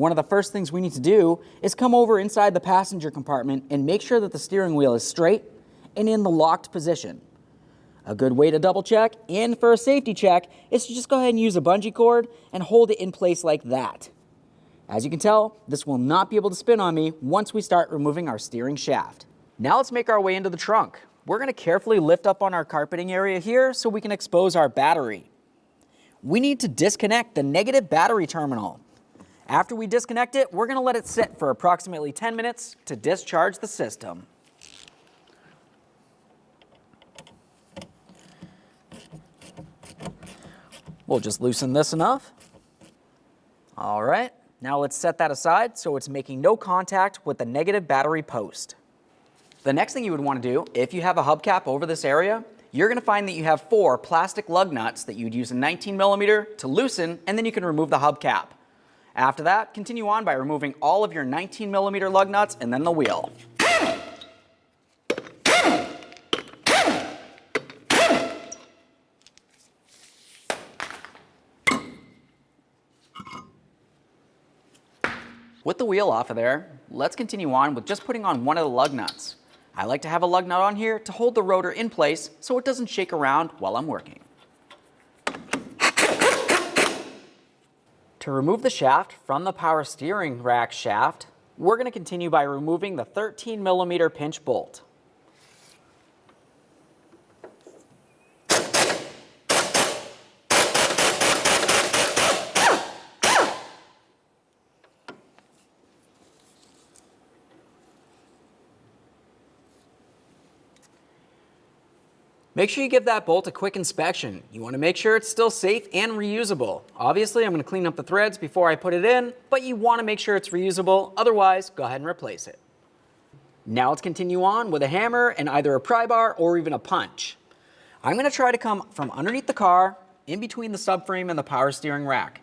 One of the first things we need to do is come over inside the passenger compartment and make sure that the steering wheel is straight and in the locked position. A good way to double check and for a safety check is to just go ahead and use a bungee cord and hold it in place like that. As you can tell, this will not be able to spin on me once we start removing our steering shaft. Now let's make our way into the trunk. We're going to carefully lift up on our carpeting area here so we can expose our battery. We need to disconnect the negative battery terminal. After we disconnect it, we're going to let it sit for approximately 10 minutes to discharge the system. We'll just loosen this enough. All right, now let's set that aside so it's making no contact with the negative battery post. The next thing you would want to do, if you have a hubcap over this area, you're going to find that you have 4 plastic lug nuts that you'd use a 19mm to loosen, and then you can remove the hubcap. After that, continue on by removing all of your 19mm lug nuts and then the wheel. With the wheel off of there, let's continue on with just putting on one of the lug nuts. I like to have a lug nut on here to hold the rotor in place so it doesn't shake around while I'm working. To remove the shaft from the power steering rack shaft, we're going to continue by removing the 13mm pinch bolt. Make sure you give that bolt a quick inspection. You want to make sure it's still safe and reusable. Obviously, I'm going to clean up the threads before I put it in, but you want to make sure it's reusable. Otherwise, go ahead and replace it. Now let's continue on with a hammer and either a pry bar or even a punch. I'm going to try to come from underneath the car, in between the subframe and the power steering rack.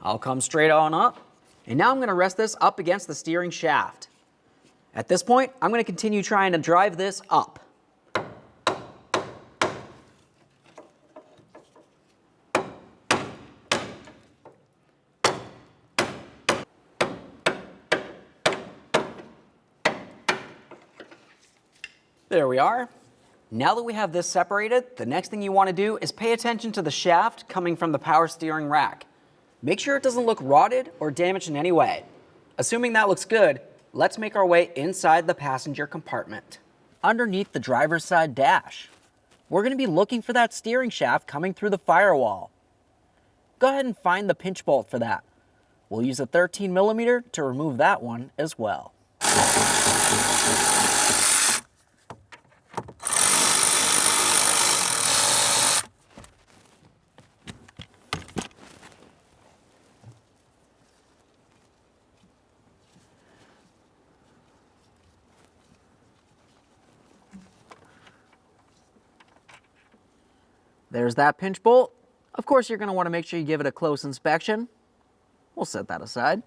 I'll come straight on up, and now I'm going to rest this up against the steering shaft. At this point, I'm going to continue trying to drive this up. There we are. Now that we have this separated, the next thing you want to do is pay attention to the shaft coming from the power steering rack. Make sure it doesn't look rotted or damaged in any way. Assuming that looks good, let's make our way inside the passenger compartment. Underneath the driver's side dash, we're going to be looking for that steering shaft coming through the firewall. Go ahead and find the pinch bolt for that. We'll use a 13mm to remove that one as well. There's that pinch bolt. Of course, you're going to want to make sure you give it a close inspection. We'll set that aside.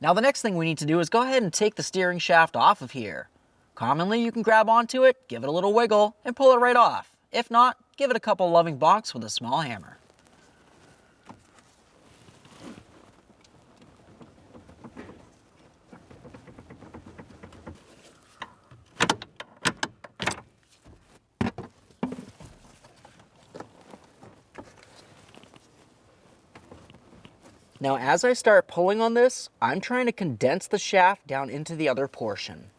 Now the next thing we need to do is go ahead and take the steering shaft off of here. Commonly, you can grab onto it, give it a little wiggle, and pull it right off. If not, give it a couple loving bonks with a small hammer. Now, as I start pulling on this, I'm trying to condense the shaft down into the other portion.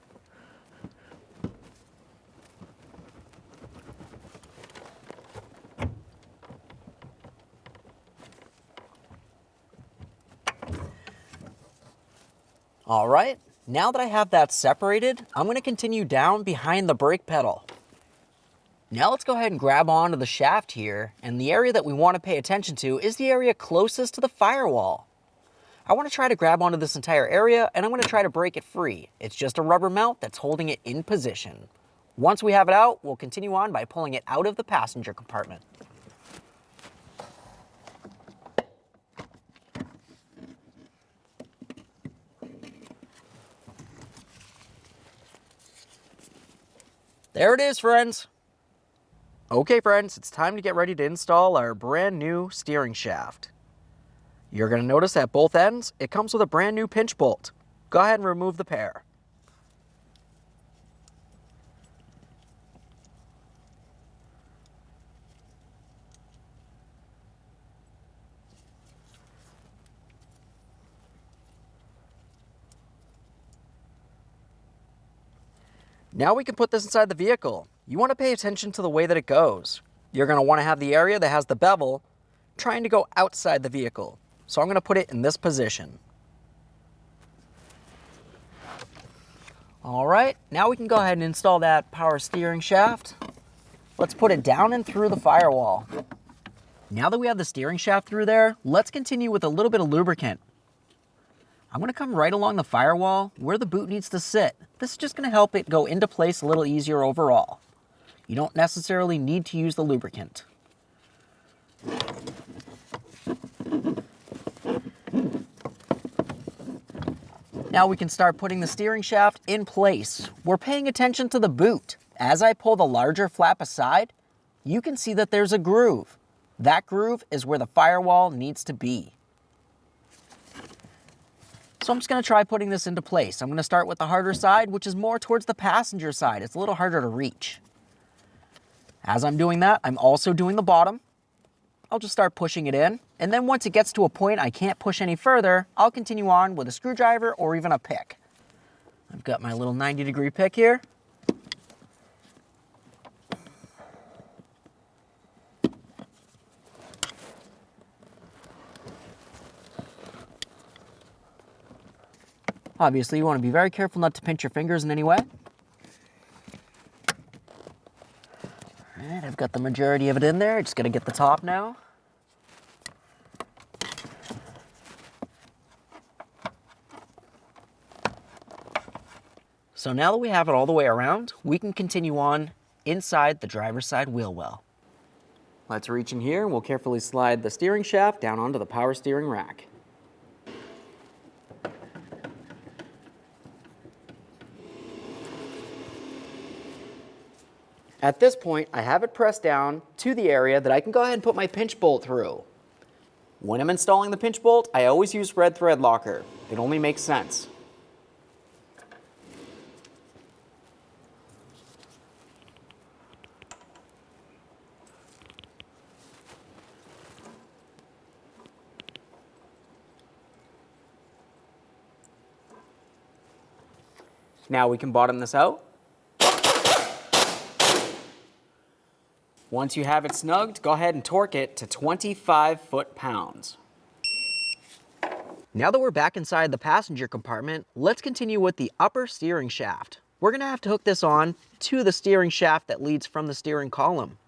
All right, now that I have that separated, I'm going to continue down behind the brake pedal. Now let's go ahead and grab onto the shaft here, and the area that we want to pay attention to is the area closest to the firewall. I want to try to grab onto this entire area, and I'm going to try to break it free. It's just a rubber mount that's holding it in position. Once we have it out, we'll continue on by pulling it out of the passenger compartment. There it is, friends. Okay friends, it's time to get ready to install our brand new steering shaft. You're going to notice at both ends, it comes with a brand new pinch bolt. Go ahead and remove the pair. Now we can put this inside the vehicle. You want to pay attention to the way that it goes. You're going to want to have the area that has the bevel trying to go outside the vehicle. So I'm going to put it in this position. All right, now we can go ahead and install that power steering shaft. Let's put it down and through the firewall. Now that we have the steering shaft through there, let's continue with a little bit of lubricant. I'm going to come right along the firewall where the boot needs to sit. This is just going to help it go into place a little easier overall. You don't necessarily need to use the lubricant. Now we can start putting the steering shaft in place. We're paying attention to the boot. As I pull the larger flap aside, you can see that there's a groove. That groove is where the firewall needs to be. So I'm just going to try putting this into place. I'm going to start with the harder side, which is more towards the passenger side. It's a little harder to reach. As I'm doing that, I'm also doing the bottom. I'll just start pushing it in. And then once it gets to a point I can't push any further, I'll continue on with a screwdriver or even a pick. I've got my little 90-degree pick here. Obviously, you want to be very careful not to pinch your fingers in any way. All right, I've got the majority of it in there. Just got to get the top now. So now that we have it all the way around, we can continue on inside the driver's side wheel well. Let's reach in here and we'll carefully slide the steering shaft down onto the power steering rack. At this point, I have it pressed down to the area that I can go ahead and put my pinch bolt through. When I'm installing the pinch bolt, I always use red thread locker. It only makes sense. Now we can bottom this out. Once you have it snugged, go ahead and torque it to 25 foot-pounds. Now that we're back inside the passenger compartment, let's continue with the upper steering shaft. We're going to have to hook this on to the steering shaft that leads from the steering column.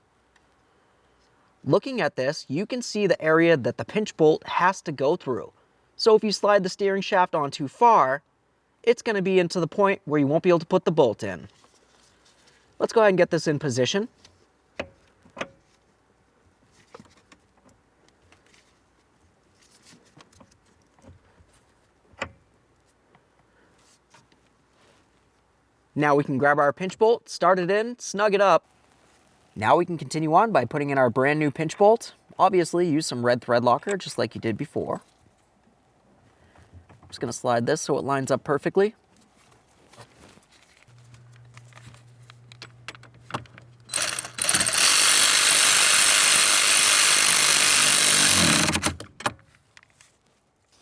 Looking at this, you can see the area that the pinch bolt has to go through. So if you slide the steering shaft on too far, it's going to be into the point where you won't be able to put the bolt in. Let's go ahead and get this in position. Now we can grab our pinch bolt, start it in, snug it up. Now we can continue on by putting in our brand new pinch bolt. Obviously use some red thread locker just like you did before. I'm just going to slide this so it lines up perfectly.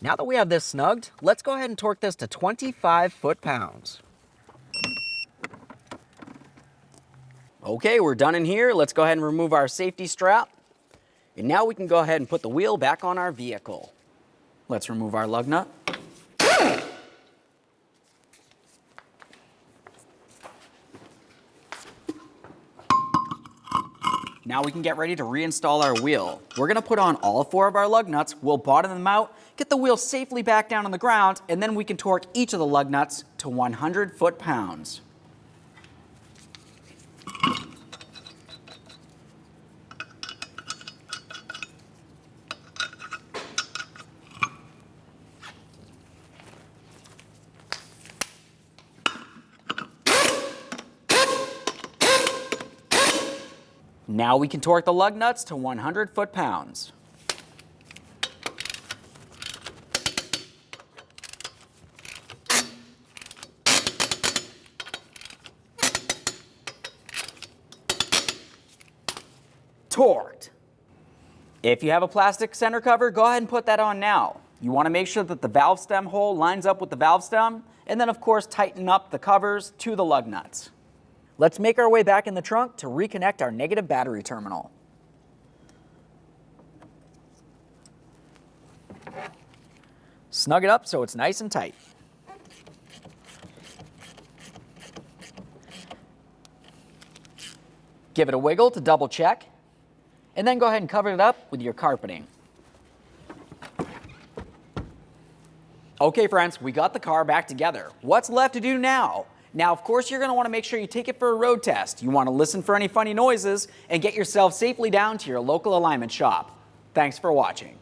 Now that we have this snugged, let's go ahead and torque this to 25 foot-pounds. Okay, we're done in here. Let's go ahead and remove our safety strap. And now we can go ahead and put the wheel back on our vehicle. Let's remove our lug nut. Now we can get ready to reinstall our wheel. We're gonna put on all 4 of our lug nuts, we'll bottom them out, get the wheel safely back down on the ground, and then we can torque each of the lug nuts to 100 foot-pounds. Now we can torque the lug nuts to 100 foot-pounds. Torqued. If you have a plastic center cover, go ahead and put that on now. You want to make sure that the valve stem hole lines up with the valve stem, and then of course tighten up the covers to the lug nuts. Let's make our way back in the trunk to reconnect our negative battery terminal. Snug it up so it's nice and tight. Give it a wiggle to double check, and then go ahead and cover it up with your carpeting. Okay friends, we got the car back together. What's left to do now? Now of course you're going to want to make sure you take it for a road test. You want to listen for any funny noises and get yourself safely down to your local alignment shop. Thanks for watching.